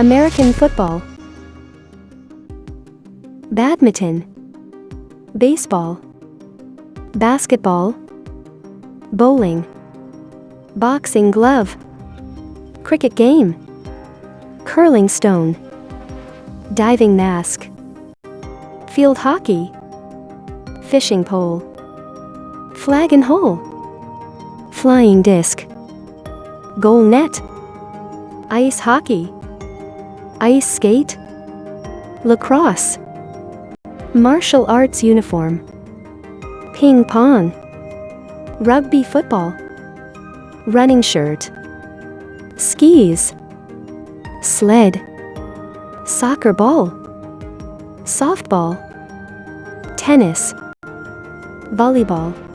American football, badminton, baseball, basketball, bowling, boxing glove, cricket game, curling stone, diving mask, field hockey, fishing pole, flag and hole, flying disc, goal net, ice hockey, ice skate, lacrosse, martial arts uniform, ping pong, rugby football, running shirt, skis, sled, soccer ball, softball, tennis, volleyball.